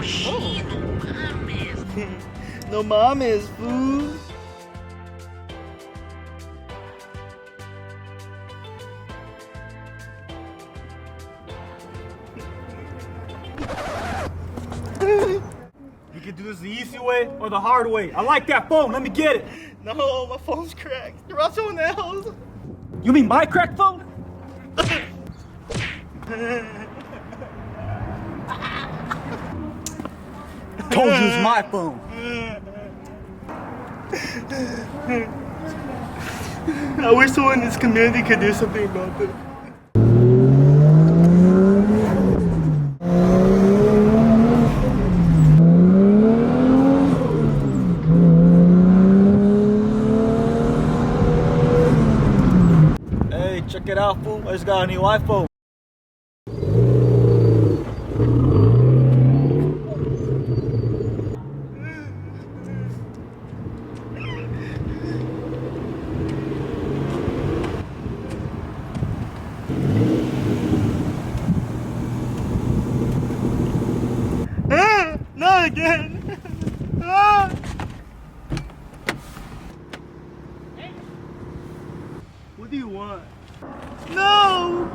shit, no mames. No mames, fool. You can do this the easy way or the hard way. I like that phone. Let me get it. No, my phone's cracked. You're on someone else. You mean my cracked phone? Told you it's my phone. I wish someone in this community could do something about this. Hey, check it out, fool. I just got a new iPhone. Not again. Ah. What do you want? No.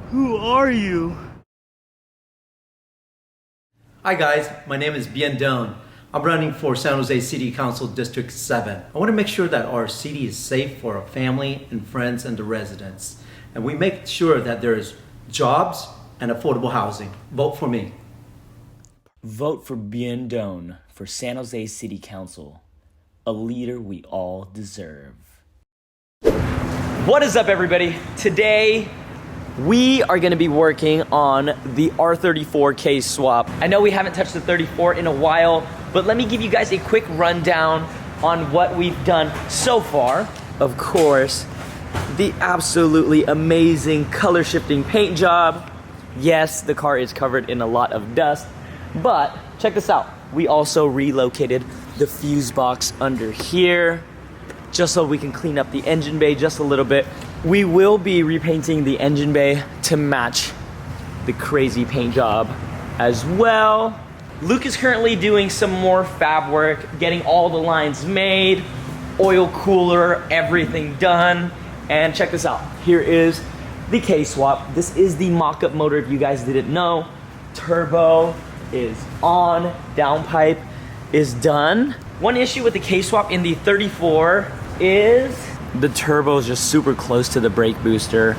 Who are you? Hi guys, my name is Bien Doan. I'm running for San Jose City Council District 7. I want to make sure that our city is safe for our family and friends and the residents. And we make sure that there's jobs and affordable housing. Vote for me. Vote for Bien Doan for San Jose City Council. A leader we all deserve. What is up, everybody? Today, we are gonna be working on the R34 case swap. I know we haven't touched the 34 in a while, but let me give you guys a quick rundown on what we've done so far. Of course, the absolutely amazing color shifting paint job. Yes, the car is covered in a lot of dust, but check this out. We also relocated the fuse box under here, just so we can clean up the engine bay just a little bit. We will be repainting the engine bay to match the crazy paint job as well. Luke is currently doing some more fab work, getting all the lines made, oil cooler, everything done. And check this out. Here is the K-swap. This is the mock-up motor if you guys didn't know. Turbo is on, downpipe is done. One issue with the K-swap in the 34 is the turbo is just super close to the brake booster.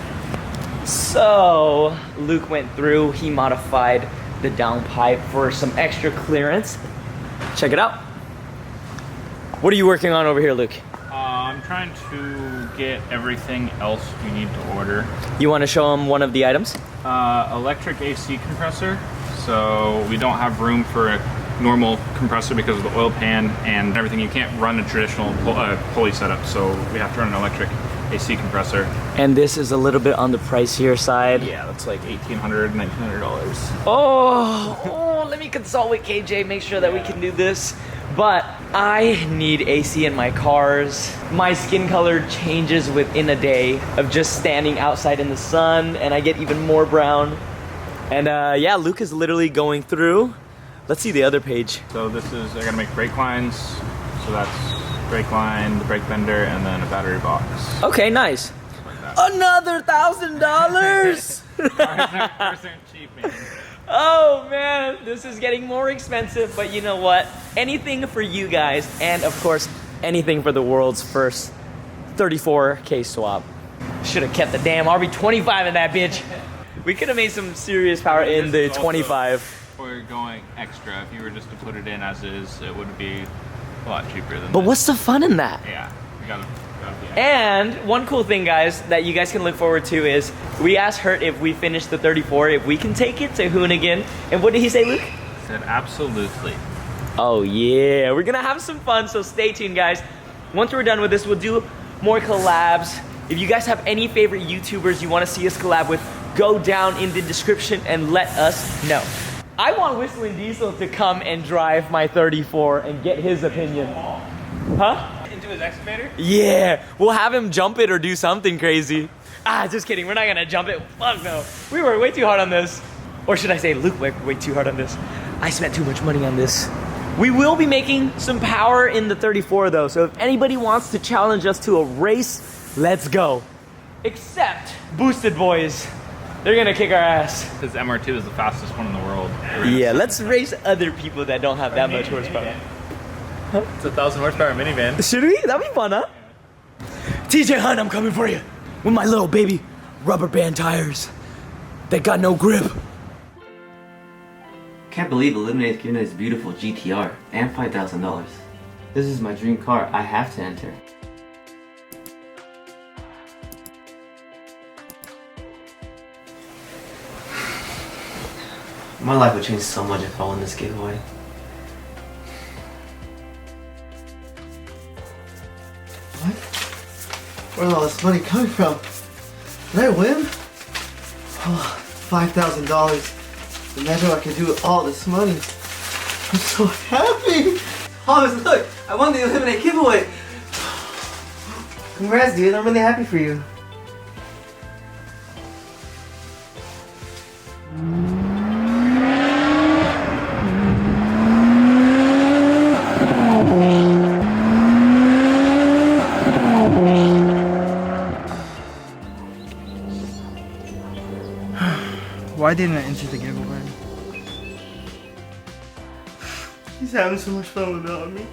So Luke went through, he modified the downpipe for some extra clearance. Check it out. What are you working on over here, Luke? I'm trying to get everything else we need to order. You want to show them one of the items? Electric AC compressor. So we don't have room for a normal compressor because of the oil pan and everything. You can't run a traditional pulley setup, so we have to run an electric AC compressor. And this is a little bit on the pricier side. Yeah, that's like $1,800, $1,900. Oh, let me consult with KJ, make sure that we can do this. But I need AC in my cars. My skin color changes within a day of just standing outside in the sun, and I get even more brown. And yeah, Luke is literally going through. Let's see the other page. So this is, I gotta make brake lines. So that's brake line, the brake bender, and then a battery box. Okay, nice. Like that. Another $1,000. Cars aren't cheap, man. Oh man, this is getting more expensive, but you know what? Anything for you guys, and of course, anything for the world's first 34K swap. Should have kept the damn RB25 in that bitch. We could have made some serious power in the 25. We're going extra. If you were just to put it in as is, it would be a lot cheaper than But this. what's the fun in that? Yeah, we gotta be And one cool thing, guys, that you guys can look forward to is we asked Hurt if we finish the 34, if we can take it to Hoonigan. And what did he say, Luke? Said absolutely. Oh yeah, we're gonna have some fun, so stay tuned, guys. Once we're done with this, we'll do more collabs. If you guys have any favorite YouTubers you want to see us collab with, go down in the description and let us know. I want Whistling Diesel to come and drive my 34 and get his opinion. Huh? Into his excavator? Yeah, we'll have him jump it or do something crazy. Just kidding. We're not gonna jump it. Fuck no. We worked way too hard on this. Or should I say Luke worked way too hard on this. I spent too much money on this. We will be making some power in the 34 though, so if anybody wants to challenge us to a race, let's go. Except Boosted Boys. They're gonna kick our ass. His MR2 is the fastest one in the world. Yeah, let's race other people that don't have that much horsepower. Huh? It's a 1,000 horsepower minivan. Should we? That'd be fun, huh? TJ Hunt, I'm coming for you. With my little baby rubber band tires. They got no grip. Can't believe Illiminate's giving us beautiful GTR and $5,000. This is my dream car. I have to enter. My life would change so much if I won this giveaway. What? Where's all this money coming from? Did I win? Oh, $5,000. Imagine what I could do with all this money. I'm so happy! Thomas, look! I won the Illiminate giveaway! Congrats, dude. I'm really happy for you. Why didn't I enter the giveaway? He's having so much fun without me.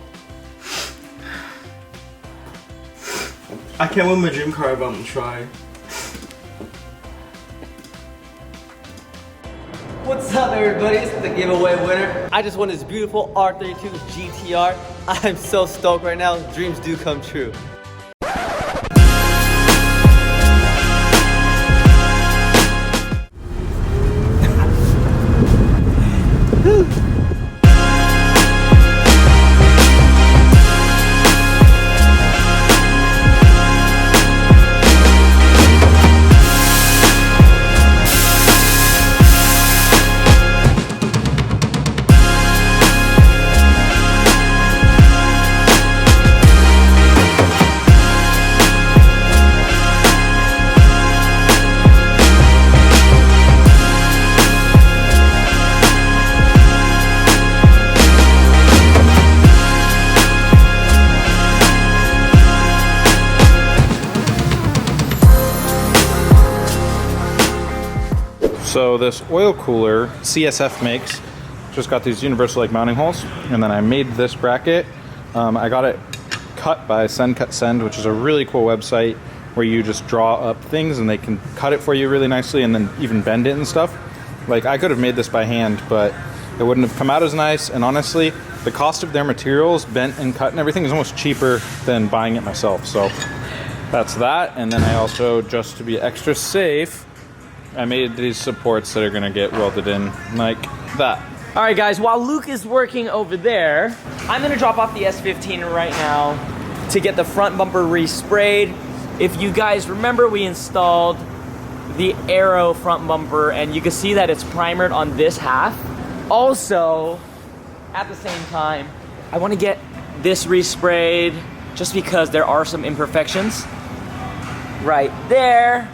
I can't win my dream car if I don't try. What's up, everybody? It's the giveaway winner. I just won this beautiful R32 GTR. I'm so stoked right now. Dreams do come true. So this oil cooler CSF makes just got these universal like mounting holes, and then I made this bracket. I got it cut by Send Cut Send, which is a really cool website where you just draw up things and they can cut it for you really nicely and then even bend it and stuff. Like I could have made this by hand, but it wouldn't have come out as nice, and honestly the cost of their materials, bent and cut and everything, is almost cheaper than buying it myself. So that's that. And then I also, just to be extra safe, I made these supports that are gonna get welded in like that. All right, guys, while Luke is working over there, I'm gonna drop off the S15 right now to get the front bumper resprayed. If you guys remember, we installed the Aero front bumper, and you can see that it's primered on this half. Also, at the same time, I wanna get this resprayed just because there are some imperfections right there.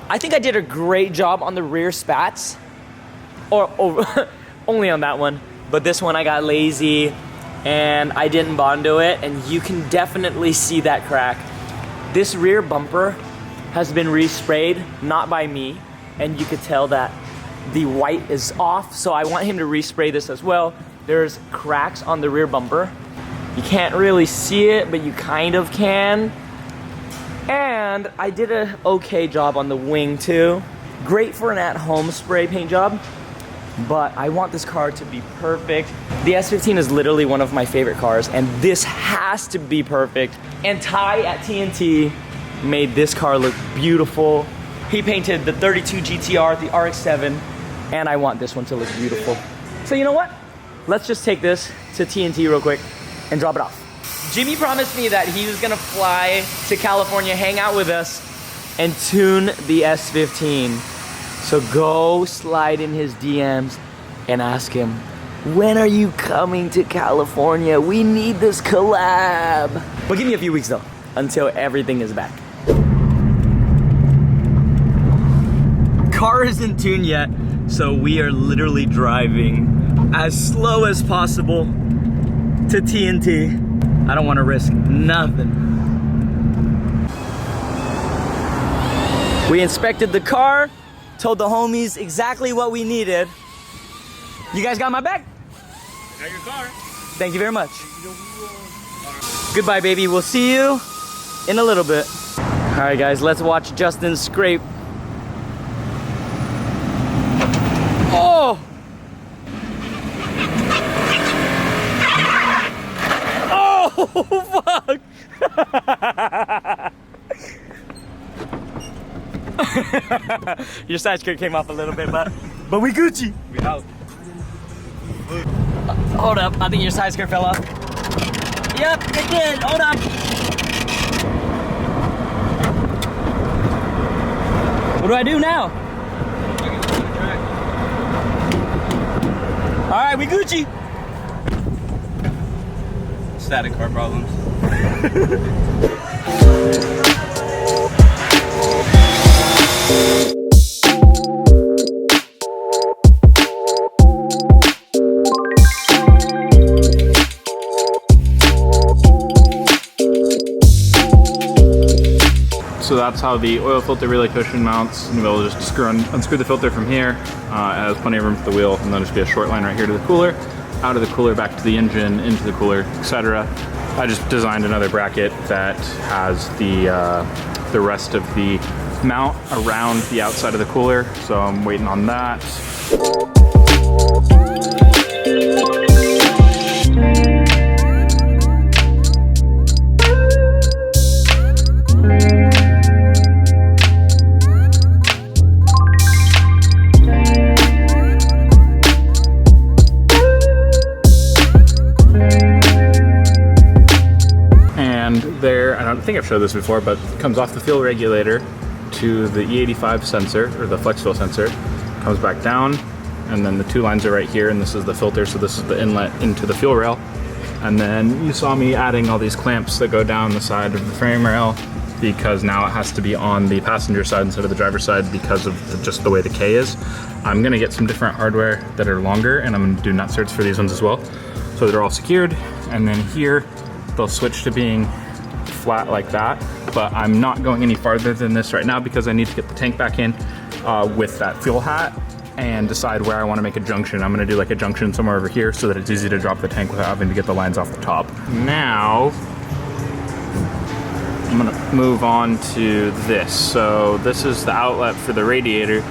I think I did a great job on the rear spats, or only on that one, but this one I got lazy and I didn't Bondo it, and you can definitely see that crack. This rear bumper has been resprayed, not by me, and you could tell that the white is off, so I want him to respray this as well. There's cracks on the rear bumper. You can't really see it, but you kind of can. And I did an okay job on the wing too. Great for an at-home spray paint job, but I want this car to be perfect. The S15 is literally one of my favorite cars, and this has to be perfect. And Ty at TNT made this car look beautiful. He painted the 32 GTR, the RX-7, and I want this one to look beautiful. So you know what? Let's just take this to TNT real quick and drop it off. Jimmy promised me that he was gonna fly to California, hang out with us, and tune the S15. So go slide in his DMs and ask him, when are you coming to California? We need this collab. But give me a few weeks though, until everything is back. car isn't tuned yet, so we are literally driving as slow as possible to TNT. I don't want to risk nothing. We inspected the car, told the homies exactly what we needed. You guys got my back? Got your car. Thank you very much. Goodbye, baby. We'll see you in a little bit. All right, guys, let's watch Justin scrape. Oh! Oh, fuck! Your side skirt came off a little bit, but we Gucci. We out. Hold up, I think your side skirt fell off. Yep, it did. Hold up. What do I do now? All right, we Gucci. Static car problems. So that's how the oil filter relay cushion mounts. And we'll just unscrew the filter from here. It has plenty of room for the wheel, and then just be a short line right here to the cooler, out of the cooler back to the engine, into the cooler, etc. I just designed another bracket that has the rest of the mount around the outside of the cooler, so I'm waiting on that. There, I don't think I've showed this before, but it comes off the fuel regulator to the E85 sensor, or the flex fuel sensor, comes back down, and then the two lines are right here, and this is the filter, so this is the inlet into the fuel rail. And then you saw me adding all these clamps that go down the side of the frame rail, because now it has to be on the passenger side instead of the driver's side because of just the way the K is. I'm gonna get some different hardware that are longer, and I'm gonna do nut certs for these ones as well, so they're all secured. And then here, they'll switch to being flat like that, but I'm not going any farther than this right now because I need to get the tank back in with that fuel hat and decide where I want to make a junction. I'm going to do like a junction somewhere over here so that it's easy to drop the tank without having to get the lines off the top. Now I'm going to move on to this. So this is the outlet for the radiator,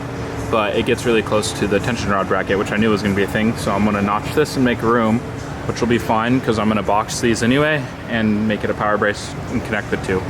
but it gets really close to the tension rod bracket, which I knew was going to be a thing, so I'm going to notch this and make room, which will be fine because I'm going to box these anyway and make it a power brace and connect the two.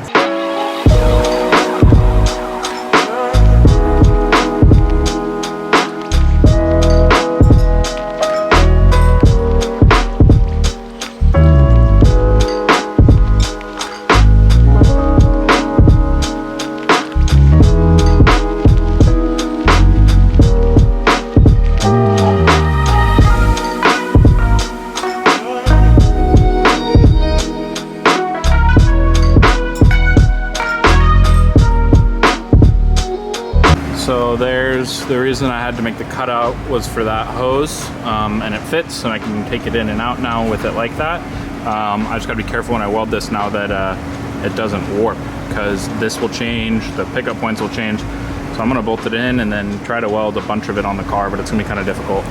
So there's the reason I had to make the cutout was for that hose, and it fits, and I can take it in and out now with it like that. I just gotta be careful when I weld this now that it doesn't warp, because this will change, the pickup points will change. So I'm gonna bolt it in and then try to weld a bunch of it on the car, but it's gonna be kind of difficult.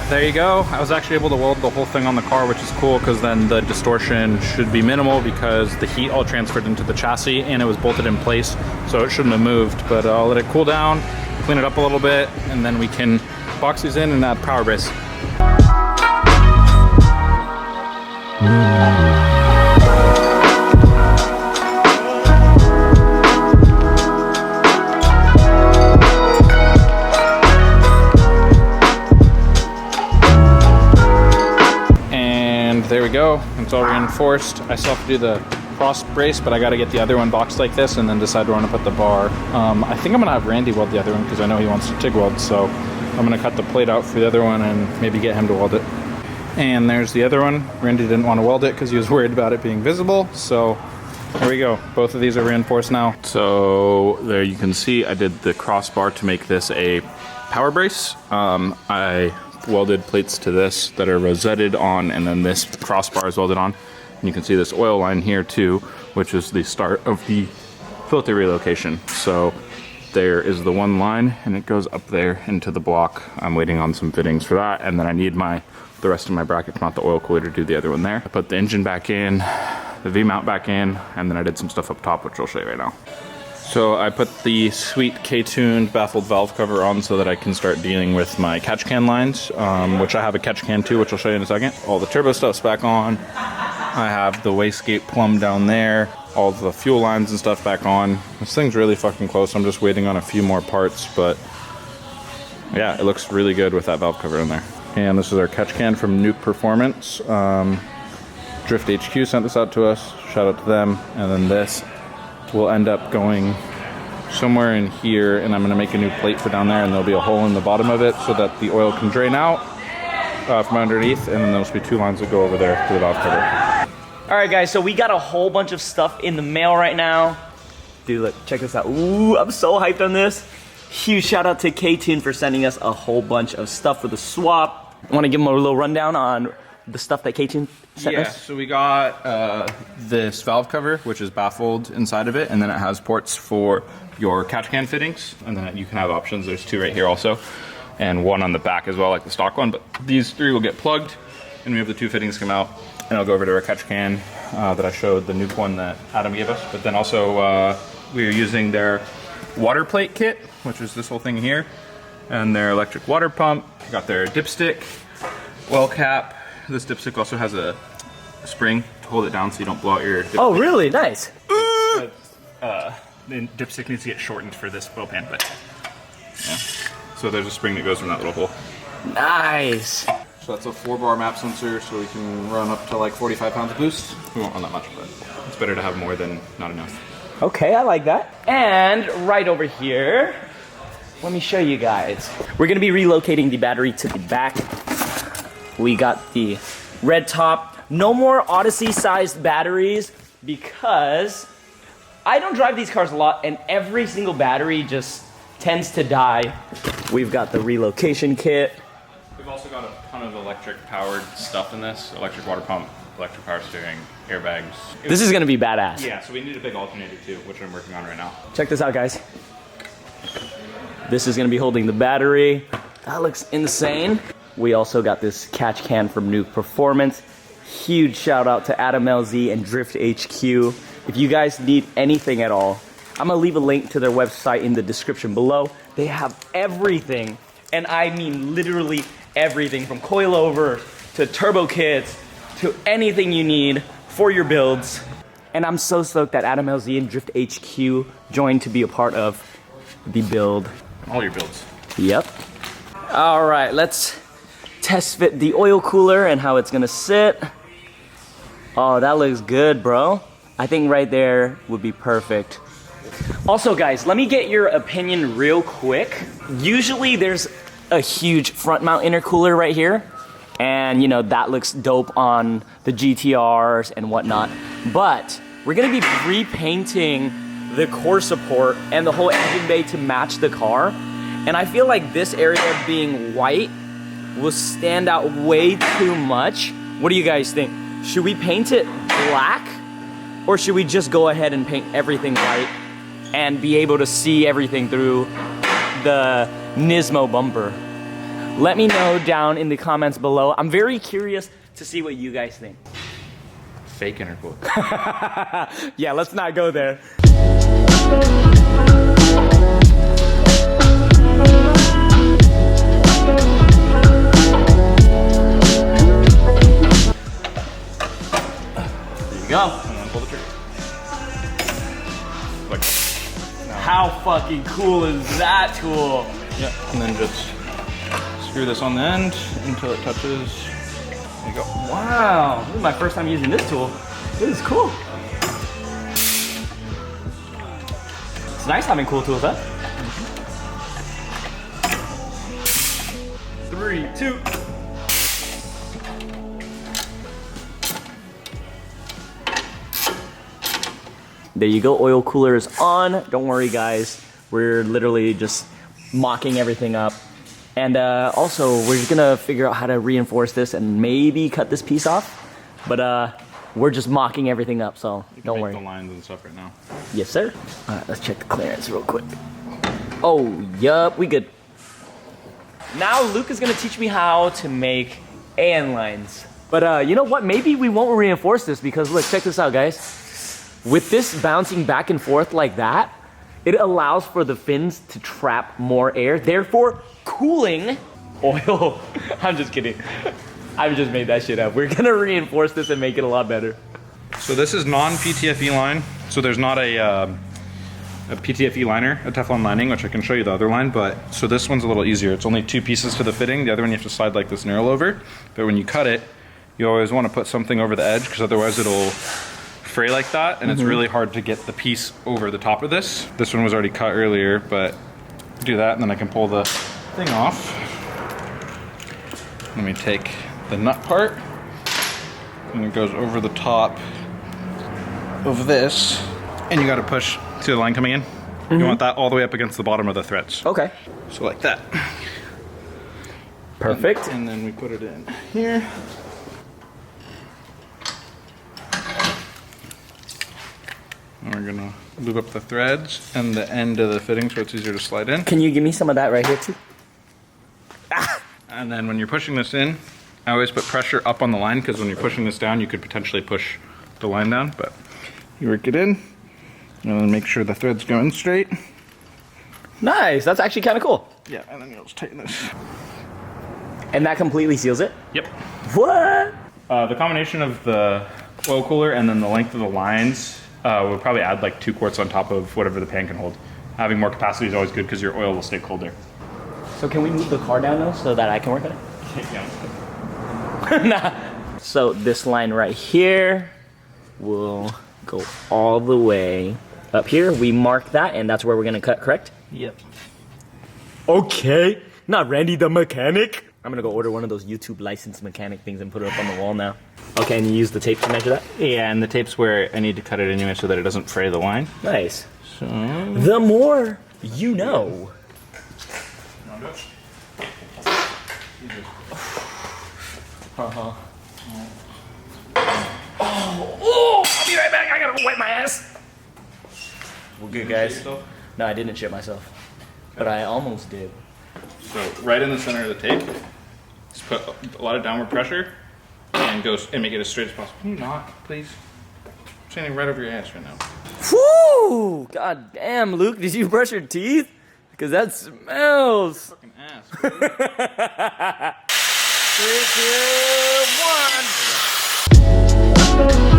There you go. I was actually able to weld the whole thing on the car, which is cool because then the distortion should be minimal because the heat all transferred into the chassis and it was bolted in place, so it shouldn't have moved. But I'll let it cool down, clean it up a little bit, and then we can box these in and add power brace. There we go, it's all reinforced. I still have to do the cross brace, but I got to get the other one boxed like this and then decide where I want to put the bar. I think I'm going to have Randy weld the other one because I know he wants to TIG weld, so I'm going to cut the plate out for the other one and maybe get him to weld it. And there's the other one. Randy didn't want to weld it because he was worried about it being visible, so there we go. Both of these are reinforced now. So there you can see I did the crossbar to make this a power brace. I welded plates to this that are rosetted on, and then this crossbar is welded on. And you can see this oil line here too, which is the start of the filter relocation. So there is the one line and it goes up there into the block. I'm waiting on some fittings for that, and then I need the rest of my brackets, not the oil cooler, to do the other one there. I put the engine back in, the V-mount back in, and then I did some stuff up top, which I'll show you right now. So I put the sweet K-tuned baffled valve cover on so that I can start dealing with my catch can lines, which I have a catch can too, which I'll show you in a second. All the turbo stuff's back on. I have the wastegate plumb down there. All the fuel lines and stuff back on. This thing's really fucking close. I'm just waiting on a few more parts, but yeah, it looks really good with that valve cover in there. And this is our catch can from Nuke Performance. DriftHQ sent this out to us. Shout out to them. And then this will end up going somewhere in here, and I'm going to make a new plate for down there, and there'll be a hole in the bottom of it so that the oil can drain out from underneath, and then there'll be two lines that go over there to the valve cover. All right, guys, so we got a whole bunch of stuff in the mail right now. Dude, look, check this out. Ooh, I'm so hyped on this. Huge shout out to K-Tune for sending us a whole bunch of stuff for the swap. I want to give them a little rundown on the stuff that K-Tune sent us. Yeah, so we got this valve cover, which is baffled inside of it, and then it has ports for your catch can fittings, and then you can have options. There's two right here also, and one on the back as well, like the stock one, but these three will get plugged, and we have the two fittings come out, and I'll go over to our catch can that I showed, the new one that Adam gave us, but then also we are using their water plate kit, which is this whole thing here, and their electric water pump. We got their dipstick, oil cap. This dipstick also has a spring to hold it down so you don't blow out your dipstick. Oh, really? Nice. The dipstick needs to get shortened for this oil pan, but yeah. So there's a spring that goes from that little hole. Nice. So that's a 4-bar map sensor, so we can run up to like 45 pounds of boost. We won't run that much, but it's better to have more than not enough. Okay, I like that. And right over here, let me show you guys. We're gonna be relocating the battery to the back. We got the red top. No more Odyssey-sized batteries because I don't drive these cars a lot and every single battery just tends to die. We've got the relocation kit. We've also got a ton of electric-powered stuff in this. Electric water pump, electric power steering, airbags. This is gonna be badass. Yeah, so we need a big alternator too, which I'm working on right now. Check this out, guys. This is gonna be holding the battery. That looks insane. We also got this catch can from Nuke Performance. Huge shout out to Adam LZ and DriftHQ. If you guys need anything at all, I'm gonna leave a link to their website in the description below. They have everything, and I mean literally everything, from coilovers to turbo kits to anything you need for your builds. And I'm so stoked that Adam LZ and DriftHQ joined to be a part of the build. All your builds. Yep. All right, let's test fit the oil cooler and how it's gonna sit. Oh, that looks good, bro. I think right there would be perfect. Also, guys, let me get your opinion real quick. Usually there's a huge front mount intercooler right here, and you know, that looks dope on the GTRs and whatnot. But we're gonna be repainting the core support and the whole engine bay to match the car. And I feel like this area being white will stand out way too much. What do you guys think? Should we paint it black, or should we just go ahead and paint everything white and be able to see everything through the Nismo bumper? Let me know down in the comments below. I'm very curious to see what you guys think. Fake intercooler. Yeah, let's not go there. Go. And then pull the trigger. Like, How fucking cool is that tool? yeah, and then just screw this on the end until it touches. There you go. Wow, this is my first time using this tool. This is cool. It's nice having cool tools, huh? 3, 2. There you go, oil cooler is on. Don't worry guys, we're literally just mocking everything up. And also, we're just gonna figure out how to reinforce this and maybe cut this piece off. But we're just mocking everything up, so don't worry. The lines and stuff right now. Yes, sir. All right, let's check the clearance real quick. Oh, yup, we good. Now Luke is gonna teach me how to make AN lines. But you know what? Maybe we won't reinforce this because look, check this out, guys. With this bouncing back and forth like that, it allows for the fins to trap more air, therefore cooling oil. I'm just kidding. I just made that shit up. We're gonna reinforce this and make it a lot better. So this is non-PTFE line. So there's not a PTFE liner, a Teflon lining, which I can show you the other line, but so this one's a little easier. It's only 2 pieces to the fitting. The other one you have to slide like this knurl over. But when you cut it, you always want to put something over the edge because otherwise it'll fray like that, and it's really hard to get the piece over the top of this. This one was already cut earlier, but do that and then I can pull the thing off. Let me take the nut part and it goes over the top of this, and you got to push. See the line coming in? You want that all the way up against the bottom of the threads. Okay. So like that. Perfect. And then we put it in here. And we're gonna loop up the threads and the end of the fitting so it's easier to slide in. Can you give me some of that right here too? Ah. And then when you're pushing this in, I always put pressure up on the line because when you're pushing this down, you could potentially push the line down, but you work it in and then make sure the threads go in straight. Nice, that's actually kind of cool. Yeah, and then you'll just tighten this. And that completely seals it? Yep. What? The combination of the oil cooler and then the length of the lines we'll probably add like 2 quarts on top of whatever the pan can hold. Having more capacity is always good because your oil will stay colder. So can we move the car down though so that I can work on it? Yeah. Nah. So this line right here will go all the way up here. We mark that and that's where we're gonna cut, correct? Yep. Okay. Not Randy the mechanic. I'm gonna go order one of those YouTube licensed mechanic things and put it up on the wall now. Okay, and you use the tape to measure that? Yeah, and the tape's where I need to cut it anyway so that it doesn't fray the line. Nice. So The more you know. Uh-huh. Oh, I'll be right back. I gotta wipe my ass. We're good, guys. No, I didn't shit myself. But I almost did. So right in the center of the tape, just put a lot of downward pressure and make it as straight as possible. Can you not, please? I'm standing right over your ass right now. Whew! God damn, Luke, did you brush your teeth? Because that smells. Fucking ass. 3, 2, 1.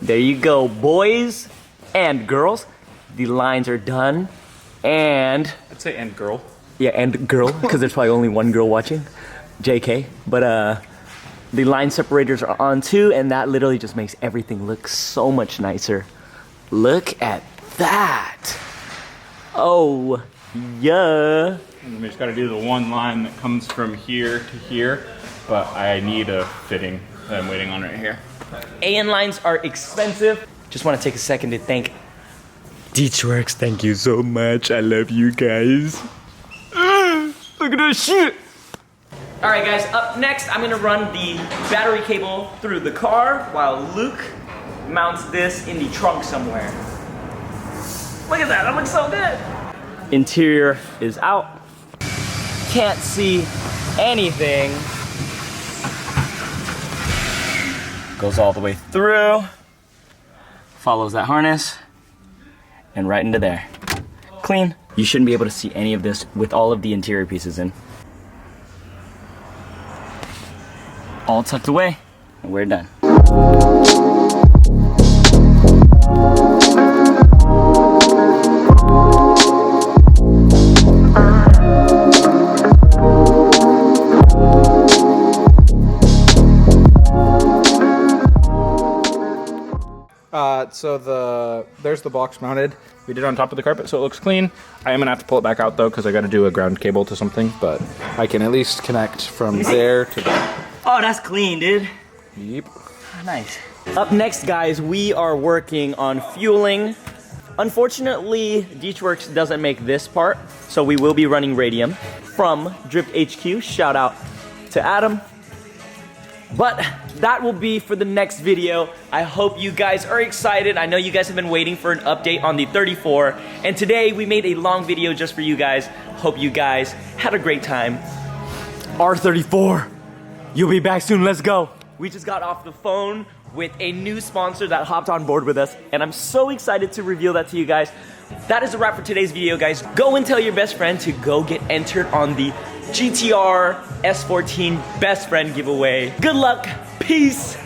There you go, boys and girls. The lines are done, and I'd say and girl. yeah, and girl, because there's probably only one girl watching, JK. But the line separators are on too, and that literally just makes everything look so much nicer. Look at that. Oh, yeah. And we just got to do the one line that comes from here to here, but I need a fitting that I'm waiting on right here. AN lines are expensive. Just want to take a second to thank DriftHQ. Thank you so much. I love you guys. Look at that shit. All right, guys. Up next, I'm gonna run the battery cable through the car while Luke mounts this in the trunk somewhere. Look at that. That looks so good. Interior is out. Can't see anything. Goes all the way through, follows that harness, and right into there. Clean. You shouldn't be able to see any of this with all of the interior pieces in. All tucked away, and we're done. So there's the box mounted. We did on top of the carpet, so it looks clean. I am gonna have to pull it back out though, because I gotta do a ground cable to something, but I can at least connect from there to there. Oh, that's clean, dude. Yep. Nice. Up next, guys, we are working on fueling. Unfortunately, DriftHQ doesn't make this part, so we will be running radium from DriftHQ. Shout out to Adam. But that will be for the next video. I hope you guys are excited. I know you guys have been waiting for an update on the 34, and today we made a long video just for you guys. Hope you guys had a great time. R34, you'll be back soon. Let's go. We just got off the phone with a new sponsor that hopped on board with us, and I'm so excited to reveal that to you guys. That is a wrap for today's video, guys. Go and tell your best friend to go get entered on the GTR S14 best friend giveaway. Good luck. Peace.